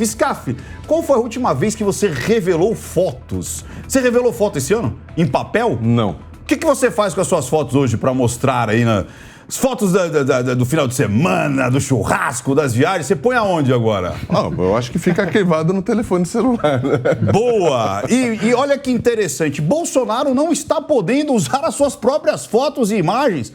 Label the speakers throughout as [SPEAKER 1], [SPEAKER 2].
[SPEAKER 1] Scaff, qual foi a última vez que você revelou fotos? Você revelou foto esse ano? Em papel?
[SPEAKER 2] Não.
[SPEAKER 1] O que você faz com as suas fotos hoje para mostrar aí as fotos do final de semana, do churrasco, das viagens? Você põe aonde agora?
[SPEAKER 2] Eu acho que fica arquivado no telefone celular. Né?
[SPEAKER 1] Boa! E olha que interessante, Bolsonaro não está podendo usar as suas próprias fotos e imagens.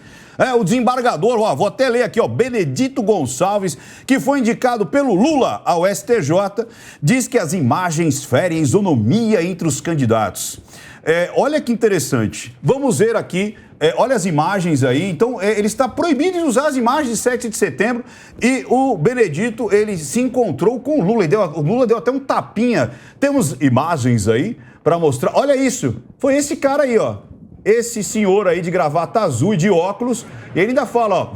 [SPEAKER 1] O desembargador, vou até ler aqui, Benedito Gonçalves, que foi indicado pelo Lula ao STJ, diz que as imagens ferem isonomia entre os candidatos. Olha que interessante. Vamos ver aqui, olha as imagens aí. Então, ele está proibido de usar as imagens de 7 de setembro e o Benedito, ele se encontrou com o Lula. O Lula deu até um tapinha. Temos imagens aí para mostrar. Olha isso. Foi esse cara aí, Esse senhor aí de gravata azul e de óculos, ele ainda fala,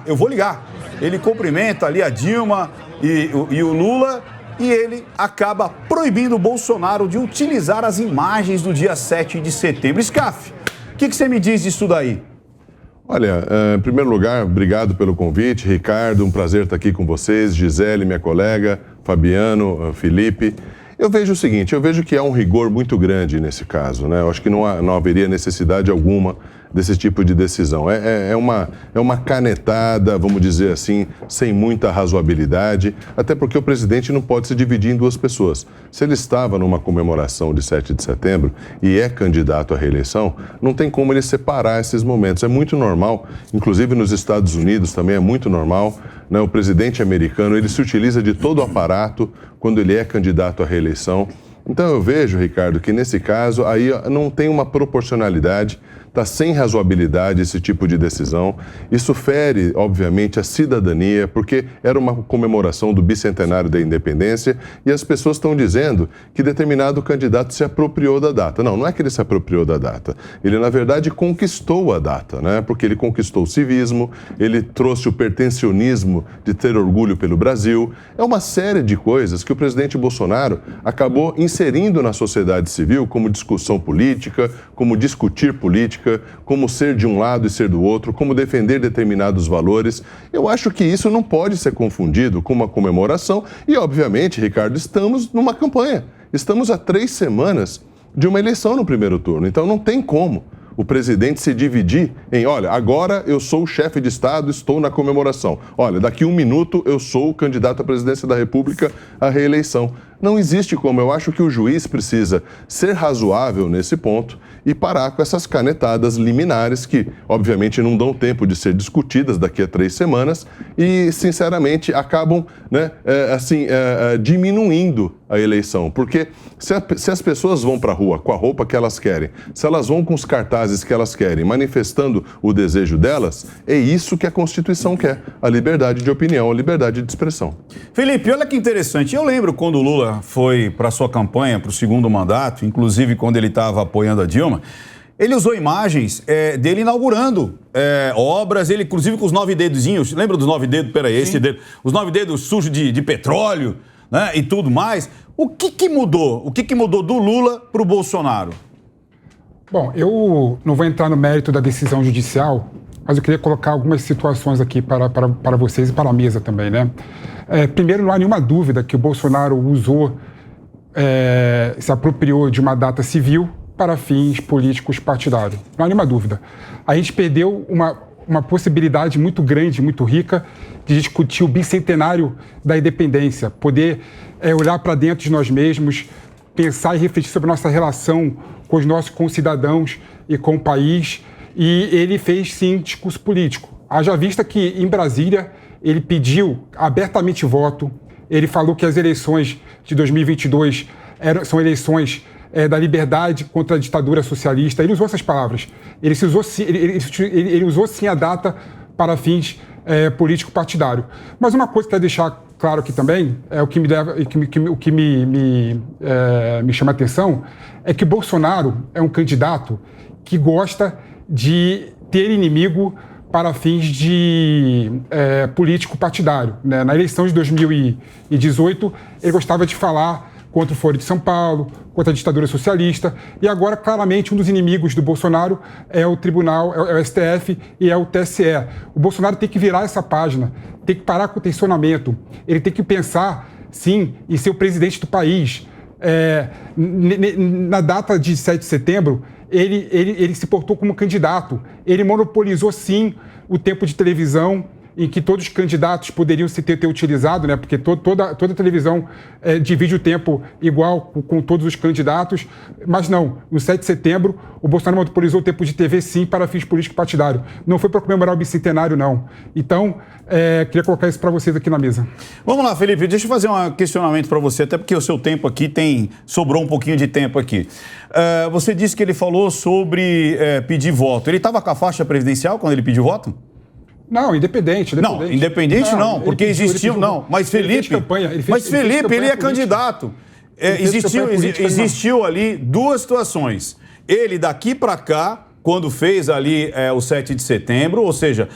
[SPEAKER 1] eu vou ligar. Ele cumprimenta ali a Dilma e o Lula e ele acaba proibindo o Bolsonaro de utilizar as imagens do dia 7 de setembro. Scaff, o que você me diz disso daí?
[SPEAKER 2] Olha, em primeiro lugar, obrigado pelo convite, Ricardo, um prazer estar aqui com vocês, Gisele, minha colega, Fabiano, Felipe. Eu vejo o seguinte, eu vejo que há um rigor muito grande nesse caso, né? Eu acho que não haveria necessidade alguma desse tipo de decisão. É uma canetada, vamos dizer assim, sem muita razoabilidade, até porque o presidente não pode se dividir em duas pessoas. Se ele estava numa comemoração de 7 de setembro e é candidato à reeleição, não tem como ele separar esses momentos. É muito normal, inclusive nos Estados Unidos também é muito normal, né? O presidente americano, ele se utiliza de todo o aparato quando ele é candidato à reeleição. Então eu vejo, Ricardo, que nesse caso aí não tem uma proporcionalidade, está sem razoabilidade esse tipo de decisão. Isso fere, obviamente, a cidadania, porque era uma comemoração do bicentenário da independência e as pessoas estão dizendo que determinado candidato se apropriou da data. Não é que ele se apropriou da data. Ele, na verdade, conquistou a data, né? Porque ele conquistou o civismo, ele trouxe o pertencionismo de ter orgulho pelo Brasil. É uma série de coisas que o presidente Bolsonaro acabou inserindo na sociedade civil como discussão política, como discutir política, como ser de um lado e ser do outro, como defender determinados valores. Eu acho que isso não pode ser confundido com uma comemoração e, obviamente, Ricardo, estamos numa campanha. Estamos há 3 semanas de uma eleição no primeiro turno, então não tem como o presidente se dividir em, olha, agora eu sou o chefe de Estado, estou na comemoração. Olha, daqui 1 minuto eu sou o candidato à presidência da República à reeleição. Não existe como. Eu acho que o juiz precisa ser razoável nesse ponto e parar com essas canetadas liminares que, obviamente, não dão tempo de ser discutidas daqui a 3 semanas e, sinceramente, acabam diminuindo a eleição. Porque se as pessoas vão para a rua com a roupa que elas querem, se elas vão com os cartazes que elas querem, manifestando o desejo delas, é isso que a Constituição quer, a liberdade de opinião, a liberdade de expressão.
[SPEAKER 1] Felipe, olha que interessante. Eu lembro quando o Lula foi para a sua campanha, para o 2º mandato, inclusive quando ele estava apoiando a Dilma, ele usou imagens dele inaugurando obras, ele inclusive com os 9 dedozinhos, lembra dos 9 dedos? Peraí, esse dedo, os 9 dedos sujos de petróleo, né, e tudo mais. O que mudou? O que mudou do Lula para o Bolsonaro?
[SPEAKER 3] Bom, eu não vou entrar no mérito da decisão judicial, mas eu queria colocar algumas situações aqui para vocês e para a mesa também, né? Primeiro, não há nenhuma dúvida que o Bolsonaro se apropriou de uma data civil para fins políticos partidários. Não há nenhuma dúvida. A gente perdeu uma possibilidade muito grande, muito rica, de discutir o bicentenário da independência, poder olhar para dentro de nós mesmos, pensar e refletir sobre a nossa relação com os nossos concidadãos e com o país. E ele fez, sim, discurso político. Haja vista que, em Brasília, ele pediu abertamente voto, ele falou que as eleições de 2022 são eleições da liberdade contra a ditadura socialista. Ele usou essas palavras. Ele usou, sim, a data para fins político-partidário. Mas uma coisa que eu quero deixar claro aqui também, o que me chama a atenção, é que Bolsonaro é um candidato que gosta de ter inimigo para fins de político partidário, né? Na eleição de 2018, ele gostava de falar contra o Foro de São Paulo, contra a ditadura socialista, e agora, claramente, um dos inimigos do Bolsonaro é o Tribunal, é o STF e é o TSE. O Bolsonaro tem que virar essa página, tem que parar com o tensionamento, ele tem que pensar sim, em ser o presidente do país. Na data de 7 de setembro, ele se portou como candidato. Ele monopolizou, sim, o tempo de televisão em que todos os candidatos poderiam se ter utilizado, né? Porque toda televisão divide o tempo igual com todos os candidatos, mas não, no 7 de setembro, o Bolsonaro monopolizou o tempo de TV, sim, para fins políticos partidários. Não foi para comemorar o bicentenário, não. Então, queria colocar isso para vocês aqui na mesa.
[SPEAKER 1] Vamos lá, Felipe, deixa eu fazer um questionamento para você, até porque o seu tempo aqui sobrou um pouquinho de tempo aqui. Você disse que ele falou sobre pedir voto. Ele estava com a faixa presidencial quando ele pediu voto?
[SPEAKER 3] Não, independente.
[SPEAKER 1] Não, independente não, porque existiu, não. Mas Felipe, ele é candidato. Existiu ali duas situações. Ele daqui para cá, quando fez ali o 7 de setembro, ou seja,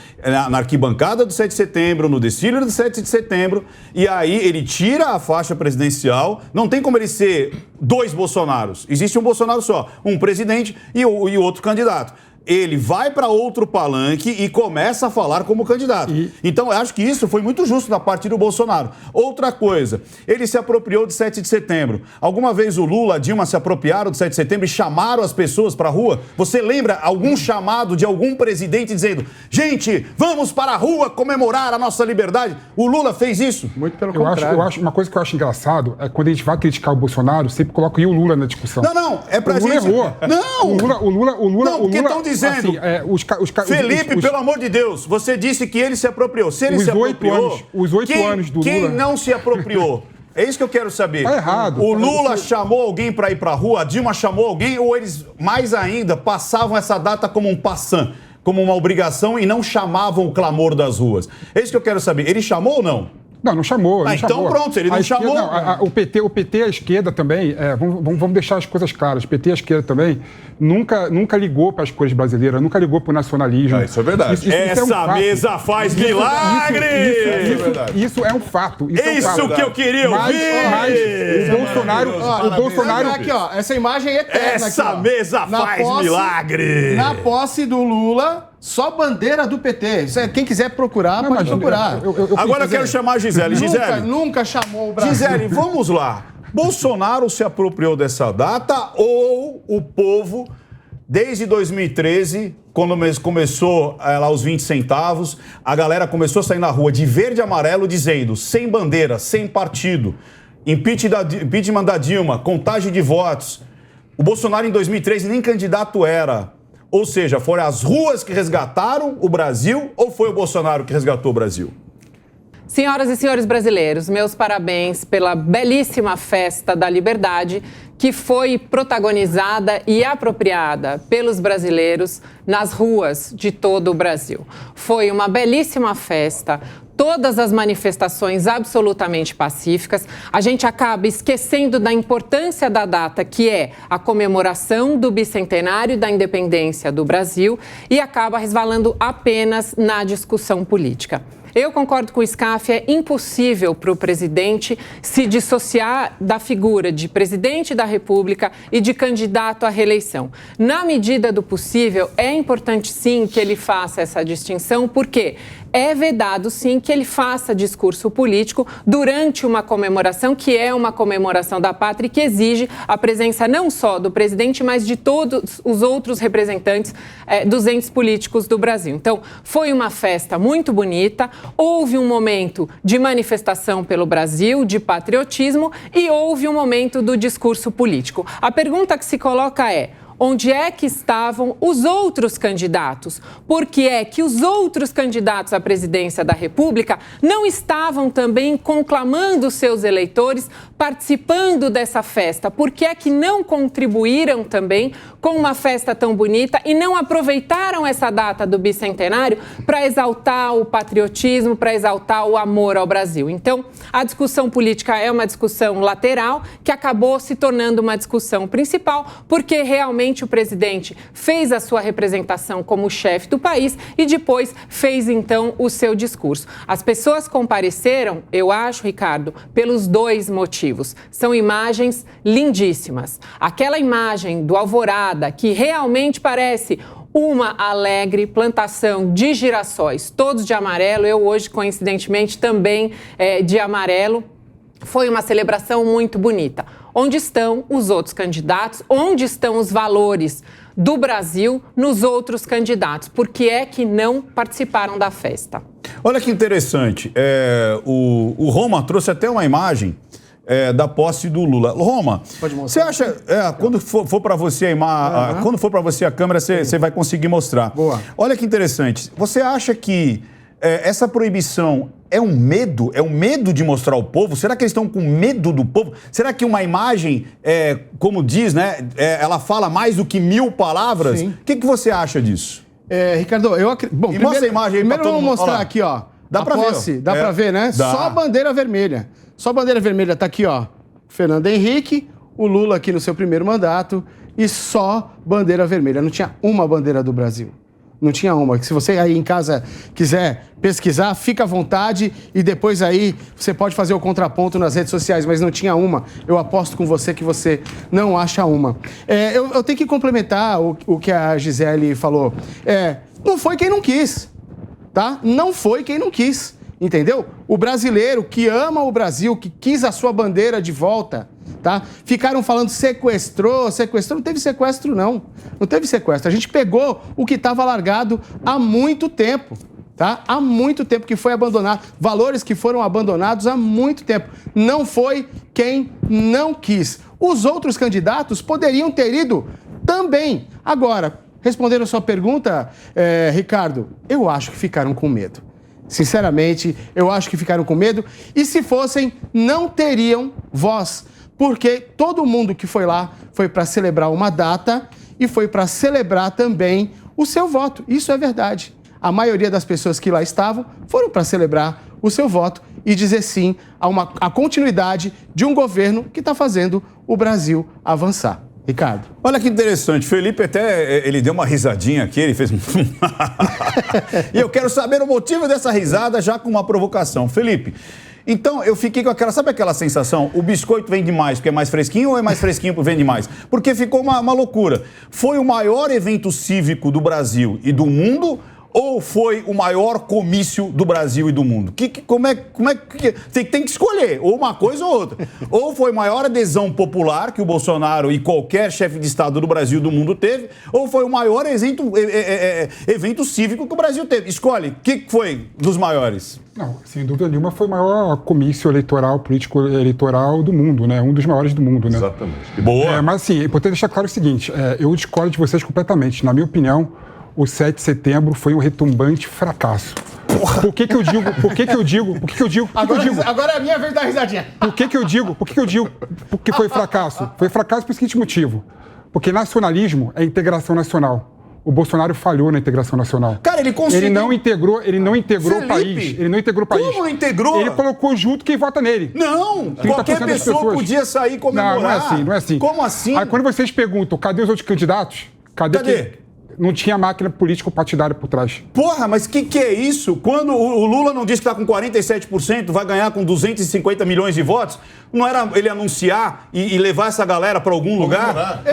[SPEAKER 1] na arquibancada do 7 de setembro, no desfile do 7 de setembro, e aí ele tira a faixa presidencial. Não tem como ele ser dois Bolsonaros. Existe um Bolsonaro só, um presidente e o outro candidato. Ele vai para outro palanque e começa a falar como candidato. Então, eu acho que isso foi muito justo da parte do Bolsonaro. Outra coisa, ele se apropriou de 7 de setembro. Alguma vez o Lula, a Dilma se apropriaram de 7 de setembro e chamaram as pessoas para a rua? Você lembra algum chamado de algum presidente dizendo: gente, vamos para a rua comemorar a nossa liberdade? O Lula fez isso?
[SPEAKER 4] Muito pelo contrário.
[SPEAKER 3] Eu acho, uma coisa que eu acho engraçado é quando a gente vai criticar o Bolsonaro, sempre coloca o Lula na discussão.
[SPEAKER 1] Não, é pra gente...
[SPEAKER 3] O Lula errou.
[SPEAKER 1] Não!
[SPEAKER 3] O Lula...
[SPEAKER 1] Não, porque estão dizendo... Assim, Felipe, pelo amor de Deus, você disse que ele se apropriou. Se ele se apropriou...
[SPEAKER 3] Os 8 anos do Lula...
[SPEAKER 1] Quem não se apropriou? É isso que eu quero saber.
[SPEAKER 3] Tá errado.
[SPEAKER 1] O Lula chamou alguém para ir para a rua, a Dilma chamou alguém, ou eles, mais ainda, passavam essa data como um passant, como uma obrigação e não chamavam o clamor das ruas? É isso que eu quero saber. Ele chamou ou não?
[SPEAKER 3] Não chamou.
[SPEAKER 1] Então
[SPEAKER 3] chamou.
[SPEAKER 1] Pronto, ele não chamou.
[SPEAKER 3] O PT, a esquerda também, vamos deixar as coisas claras, o PT e a esquerda também nunca ligou para as cores brasileiras, nunca ligou para o nacionalismo.
[SPEAKER 2] Isso é verdade.
[SPEAKER 1] Essa mesa faz milagre!
[SPEAKER 3] Isso é um fato.
[SPEAKER 1] Isso que eu queria ouvir!
[SPEAKER 3] Mas o Bolsonaro...
[SPEAKER 4] Aqui, ó, essa imagem é eterna.
[SPEAKER 1] Essa
[SPEAKER 4] aqui,
[SPEAKER 1] mesa faz milagre!
[SPEAKER 4] Na posse do Lula... Só bandeira do PT. Quem quiser procurar, pode procurar.
[SPEAKER 1] Agora eu quero chamar a Gisele.
[SPEAKER 4] Nunca chamou o Brasil.
[SPEAKER 1] Gisele, vamos lá. Bolsonaro se apropriou dessa data ou o povo, desde 2013, quando começou lá os 20 centavos, a galera começou a sair na rua de verde e amarelo dizendo: sem bandeira, sem partido, impeachment da Dilma, contagem de votos. O Bolsonaro em 2013 nem candidato era. Ou seja, foram as ruas que resgataram o Brasil ou foi o Bolsonaro que resgatou o Brasil?
[SPEAKER 5] Senhoras e senhores brasileiros, meus parabéns pela belíssima festa da liberdade que foi protagonizada e apropriada pelos brasileiros nas ruas de todo o Brasil. Foi uma belíssima festa. Todas as manifestações absolutamente pacíficas. A gente acaba esquecendo da importância da data, que é a comemoração do bicentenário da independência do Brasil, e acaba resvalando apenas na discussão política. Eu concordo com o Scaff, é impossível para o presidente se dissociar da figura de presidente da República e de candidato à reeleição. Na medida do possível, é importante sim que ele faça essa distinção, porque é vedado sim que ele faça discurso político durante uma comemoração que é uma comemoração da pátria e que exige a presença não só do presidente, mas de todos os outros representantes dos entes políticos do Brasil. Então, foi uma festa muito bonita. Houve um momento de manifestação pelo Brasil, de patriotismo, e houve um momento do discurso político. A pergunta que se coloca é: onde é que estavam os outros candidatos? Por que é que os outros candidatos à presidência da República não estavam também conclamando seus eleitores, participando dessa festa? Por que é que não contribuíram também com uma festa tão bonita e não aproveitaram essa data do bicentenário para exaltar o patriotismo, para exaltar o amor ao Brasil? Então, a discussão política é uma discussão lateral que acabou se tornando uma discussão principal, porque realmente o presidente fez a sua representação como chefe do país e depois fez, então, o seu discurso. As pessoas compareceram, eu acho, Ricardo, pelos dois motivos. São imagens lindíssimas. Aquela imagem do Alvorada, que realmente parece uma alegre plantação de girassóis, todos de amarelo. Eu hoje, coincidentemente, também de amarelo. foi uma celebração muito bonita. Onde estão os outros candidatos? Onde estão os valores do Brasil nos outros candidatos? Por que é que não participaram da festa?
[SPEAKER 1] Olha que interessante. O Roma trouxe até uma imagem da posse do Lula. Roma, você acha, quando for para você quando for para você a câmera, você vai conseguir mostrar.
[SPEAKER 4] Boa.
[SPEAKER 1] Olha que interessante. Você acha que essa proibição é um medo? É um medo de mostrar ao povo? Será que eles estão com medo do povo? Será que uma imagem, como diz, né, ela fala mais do que 1000 palavras?
[SPEAKER 4] Sim.
[SPEAKER 1] O que você acha disso?
[SPEAKER 4] Ricardo, eu acredito. Bom,
[SPEAKER 1] mostra a imagem aí pra todo
[SPEAKER 4] vamos
[SPEAKER 1] mundo.
[SPEAKER 4] mostrar aqui, ó.
[SPEAKER 1] Dá pra ver,
[SPEAKER 4] posse,
[SPEAKER 1] ó.
[SPEAKER 4] dá pra ver, né?
[SPEAKER 1] Dá.
[SPEAKER 4] Só a bandeira vermelha. Só a bandeira vermelha tá aqui, ó. Fernando Henrique, o Lula aqui no seu primeiro mandato e só bandeira vermelha. Não tinha uma bandeira do Brasil. Não tinha uma. Se você aí em casa quiser pesquisar, fica à vontade e depois aí você pode fazer o contraponto nas redes sociais, mas não tinha uma. Eu aposto com você que você não acha uma. Eu tenho que complementar o que a Gisele falou. Não foi quem não quis, tá? Não foi quem não quis, entendeu? O brasileiro que ama o Brasil, que quis a sua bandeira de volta, tá? Ficaram falando sequestrou, não teve sequestro não. Não teve sequestro. A gente pegou o que estava largado há muito tempo, tá? Há muito tempo que foi abandonado. Valores que foram abandonados há muito tempo. Não foi quem não quis. Os outros candidatos poderiam ter ido também. Agora, respondendo a sua pergunta, Ricardo, eu acho que ficaram com medo. Sinceramente, eu acho que ficaram com medo. E se fossem, não teriam voz. Porque todo mundo que foi lá foi para celebrar uma data e foi para celebrar também o seu voto. Isso é verdade. A maioria das pessoas que lá estavam foram para celebrar o seu voto e dizer sim a continuidade de um governo que está fazendo o Brasil avançar. Ricardo.
[SPEAKER 1] Olha que interessante, Felipe até, ele deu uma risadinha aqui, ele fez... E eu quero saber o motivo dessa risada já com uma provocação. Felipe, então eu fiquei com sabe aquela sensação, o biscoito vende mais porque é mais fresquinho ou é mais fresquinho porque vende mais? Porque ficou uma loucura. Foi o maior evento cívico do Brasil e do mundo ou foi o maior comício do Brasil e do mundo? Como é que tem que escolher, ou uma coisa ou outra. Ou foi a maior adesão popular que o Bolsonaro e qualquer chefe de Estado do Brasil e do mundo teve, ou foi o maior evento cívico que o Brasil teve. Escolhe, o que foi dos maiores?
[SPEAKER 3] Não, sem dúvida nenhuma foi o maior comício eleitoral, político eleitoral do mundo, né? Um dos maiores do mundo, né?
[SPEAKER 2] Exatamente.
[SPEAKER 1] Boa.
[SPEAKER 3] Mas assim, é importante deixar claro o seguinte, eu discordo de vocês completamente. Na minha opinião, o 7 de setembro foi um retumbante fracasso. Por que eu digo?
[SPEAKER 4] Agora é a minha vez da risadinha.
[SPEAKER 3] Por que eu digo que foi fracasso? Foi fracasso por seguinte motivo. Porque nacionalismo é integração nacional. O Bolsonaro falhou na integração nacional.
[SPEAKER 1] Cara, ele conseguiu...
[SPEAKER 3] Ele não integrou
[SPEAKER 1] Felipe,
[SPEAKER 3] o país. Ele não integrou o país.
[SPEAKER 1] Como não integrou?
[SPEAKER 3] Ele colocou junto quem vota nele.
[SPEAKER 1] Não! Qualquer pessoa podia sair e comemorar.
[SPEAKER 3] Não é assim.
[SPEAKER 1] Como assim?
[SPEAKER 3] Aí quando vocês perguntam, cadê os outros candidatos? Cadê? Não tinha máquina político-partidária por trás.
[SPEAKER 1] Porra, mas que é isso? Quando o Lula não disse que está com 47%, vai ganhar com 250 milhões de votos, não era ele anunciar e levar essa galera para algum lugar?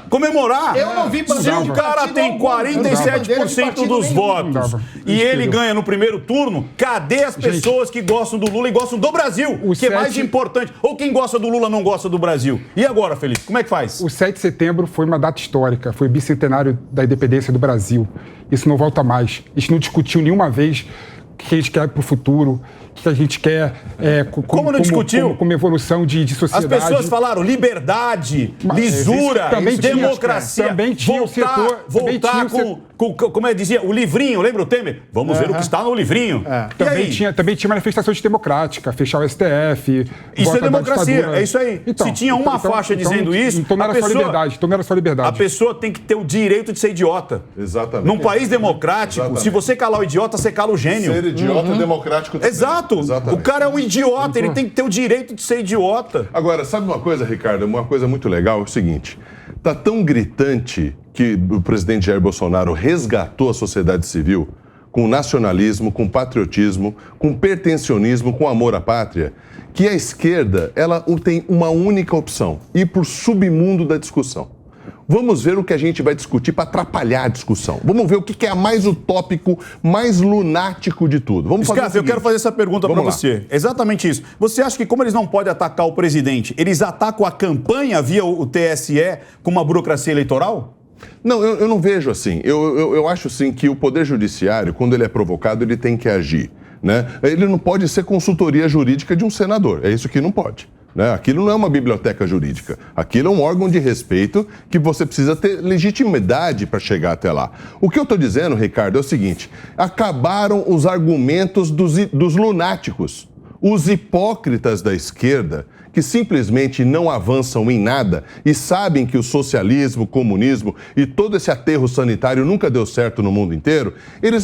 [SPEAKER 1] Comemorar?
[SPEAKER 4] Eu não vi
[SPEAKER 1] Se o cara tem 47% dos votos e ele ganha no primeiro turno, cadê as pessoas que gostam do Lula e gostam do Brasil? Que é mais importante. Ou quem gosta do Lula não gosta do Brasil. E agora, Felipe, como é que faz?
[SPEAKER 3] O 7 de setembro foi uma data histórica, foi bicentenário da independência do Brasil. Isso não volta mais. A gente não discutiu nenhuma vez o que a gente quer para o futuro, o que a gente quer
[SPEAKER 1] como não discutiu?
[SPEAKER 3] Como evolução de sociedade.
[SPEAKER 1] As pessoas falaram liberdade, lisura, democracia.
[SPEAKER 3] Também tinha
[SPEAKER 1] voltar como eu dizia, o livrinho, lembra o Temer? Vamos ver o que está no livrinho.
[SPEAKER 3] Também tinha manifestações democráticas, fechar o STF.
[SPEAKER 1] Isso é democracia, é isso aí. Se tinha uma faixa dizendo isso,
[SPEAKER 3] então não era só liberdade.
[SPEAKER 1] A pessoa tem que ter o direito de ser idiota.
[SPEAKER 2] Exatamente.
[SPEAKER 1] Num país democrático, se você calar o idiota, você cala o gênio.
[SPEAKER 2] Ser idiota é democrático também.
[SPEAKER 1] Exato. Exatamente. O cara é um idiota, ele tem que ter o direito de ser idiota.
[SPEAKER 2] Agora, sabe uma coisa, Ricardo? Uma coisa muito legal é o seguinte. Tá tão gritante que o presidente Jair Bolsonaro resgatou a sociedade civil com nacionalismo, com patriotismo, com pertencionismo, com amor à pátria, que a esquerda ela tem uma única opção, ir para o submundo da discussão. Vamos ver o que a gente vai discutir para atrapalhar a discussão. Vamos ver o que é mais utópico, mais lunático de tudo. Vamos fazer o
[SPEAKER 1] Scarfe, eu quero fazer essa pergunta para você. Exatamente isso. Você acha que, como eles não podem atacar o presidente, eles atacam a campanha via o TSE com uma burocracia eleitoral?
[SPEAKER 2] Não, eu não vejo assim. Eu acho sim que o Poder Judiciário, quando ele é provocado, ele tem que agir, né? Ele não pode ser consultoria jurídica de um senador. É isso que não pode. Né? Aquilo não é uma biblioteca jurídica. Aquilo é um órgão de respeito que você precisa ter legitimidade para chegar até lá. O que eu estou dizendo, Ricardo, é o seguinte: acabaram os argumentos dos lunáticos, os hipócritas da esquerda, que simplesmente não avançam em nada e sabem que o socialismo, o comunismo e todo esse aterro sanitário nunca deu certo no mundo inteiro.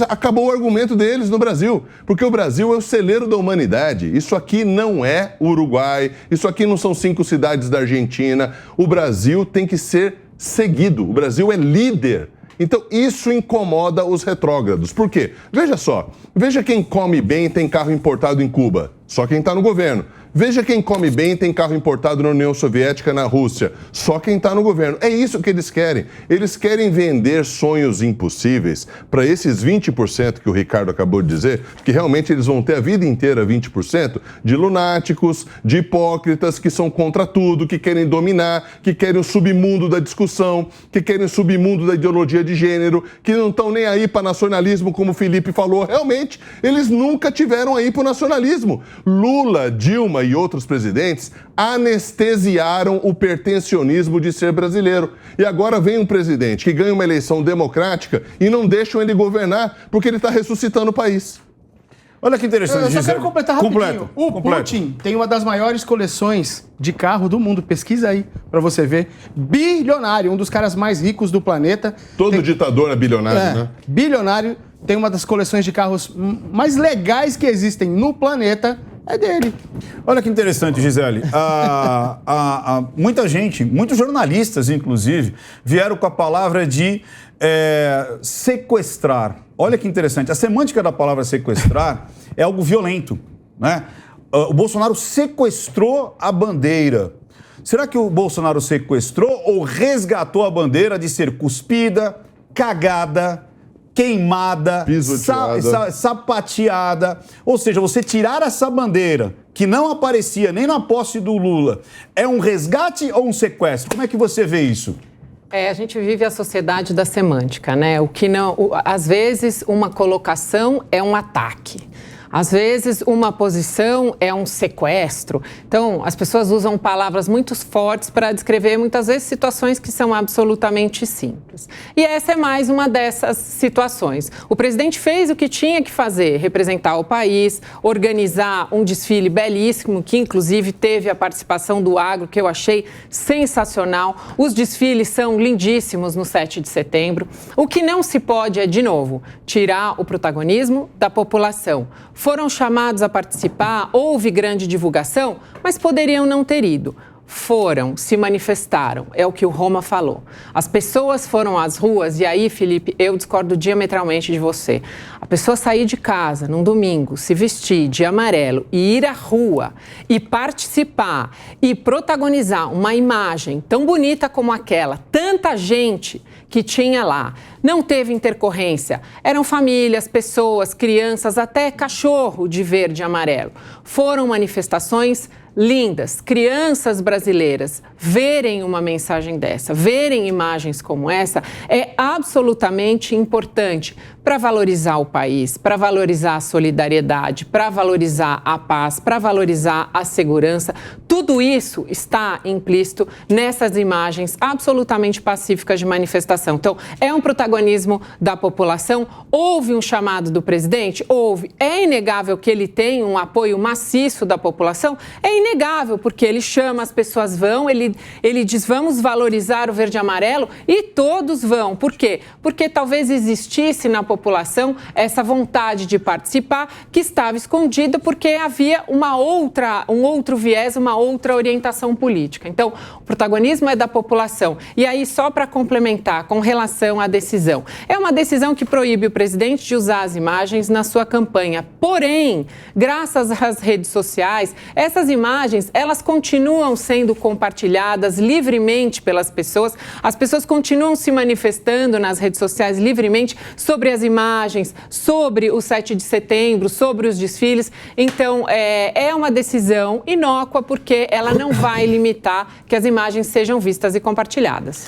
[SPEAKER 2] Acabou o argumento deles no Brasil, porque o Brasil é o celeiro da humanidade. Isso aqui não é o Uruguai, isso aqui não são 5 cidades da Argentina. O Brasil tem que ser seguido, o Brasil é líder. Então, isso incomoda os retrógrados. Por quê? Veja só, veja quem come bem e tem carro importado em Cuba. Só quem está no governo. Veja quem come bem e tem carro importado na União Soviética, na Rússia. Só quem está no governo. É isso que eles querem. Eles querem vender sonhos impossíveis para esses 20% que o Ricardo acabou de dizer, que realmente eles vão ter a vida inteira 20% de lunáticos, de hipócritas que são contra tudo, que querem dominar, que querem o submundo da discussão, que querem o submundo da ideologia de gênero, que não estão nem aí para nacionalismo, como o Felipe falou. Realmente, eles nunca tiveram aí para o nacionalismo. Lula, Dilma e outros presidentes anestesiaram o pertencionismo de ser brasileiro. E agora vem um presidente que ganha uma eleição democrática e não deixam ele governar porque ele está ressuscitando o país.
[SPEAKER 1] Olha que interessante,
[SPEAKER 4] Eu só quero completar rapidinho. Putin tem uma das maiores coleções de carro do mundo. Pesquisa aí pra você ver. Bilionário, um dos caras mais ricos do planeta.
[SPEAKER 2] Todo ditador é bilionário, né?
[SPEAKER 4] Bilionário, tem uma das coleções de carros mais legais que existem no planeta. É dele.
[SPEAKER 1] Olha que interessante, Gisele. Muita gente, muitos jornalistas, inclusive, vieram com a palavra de sequestrar. Olha que interessante. A semântica da palavra sequestrar é algo violento, né? O Bolsonaro sequestrou a bandeira. Será que o Bolsonaro sequestrou ou resgatou a bandeira de ser cuspida, cagada, queimada, sapateada? Ou seja, você tirar essa bandeira que não aparecia nem na posse do Lula, é um resgate ou um sequestro? Como é que você vê isso?
[SPEAKER 5] A gente vive a sociedade da semântica, né? Às vezes uma colocação é um ataque. Às vezes, uma posição é um sequestro. Então, as pessoas usam palavras muito fortes para descrever, muitas vezes, situações que são absolutamente simples. E essa é mais uma dessas situações. O presidente fez o que tinha que fazer, representar o país, organizar um desfile belíssimo, que, inclusive, teve a participação do agro, que eu achei sensacional. Os desfiles são lindíssimos no 7 de setembro. O que não se pode é, de novo, tirar o protagonismo da população. Foram chamados a participar, houve grande divulgação, mas poderiam não ter ido. Foram, se manifestaram, é o que o Roma falou. As pessoas foram às ruas, e aí, Felipe, eu discordo diametralmente de você. A pessoa sair de casa num domingo, se vestir de amarelo e ir à rua e participar e protagonizar uma imagem tão bonita como aquela, tanta gente que tinha lá, não teve intercorrência, eram famílias, pessoas, crianças, até cachorro de verde e amarelo. Foram manifestações lindas, crianças brasileiras verem uma mensagem dessa, verem imagens como essa, é absolutamente importante para valorizar o país, para valorizar a solidariedade, para valorizar a paz, para valorizar a segurança. Tudo isso está implícito nessas imagens absolutamente pacíficas de manifestação. Então, é um protagonismo da população. Houve um chamado do presidente? Houve. É inegável que ele tem um apoio maciço da população? É inegável, porque ele chama, as pessoas vão, ele diz, vamos valorizar o verde e amarelo, e todos vão. Por quê? Porque talvez existisse na população essa vontade de participar que estava escondida porque havia um outro viés, uma outra orientação política. Então, o protagonismo é da população. E aí, só para complementar, com relação à decisão. É uma decisão que proíbe o presidente de usar as imagens na sua campanha. Porém, graças às redes sociais, essas imagens, elas continuam sendo compartilhadas livremente pelas pessoas. As pessoas continuam se manifestando nas redes sociais livremente sobre as imagens, sobre o 7 de setembro, sobre os desfiles. Então, é uma decisão inócua porque ela não vai limitar que as imagens sejam vistas e compartilhadas.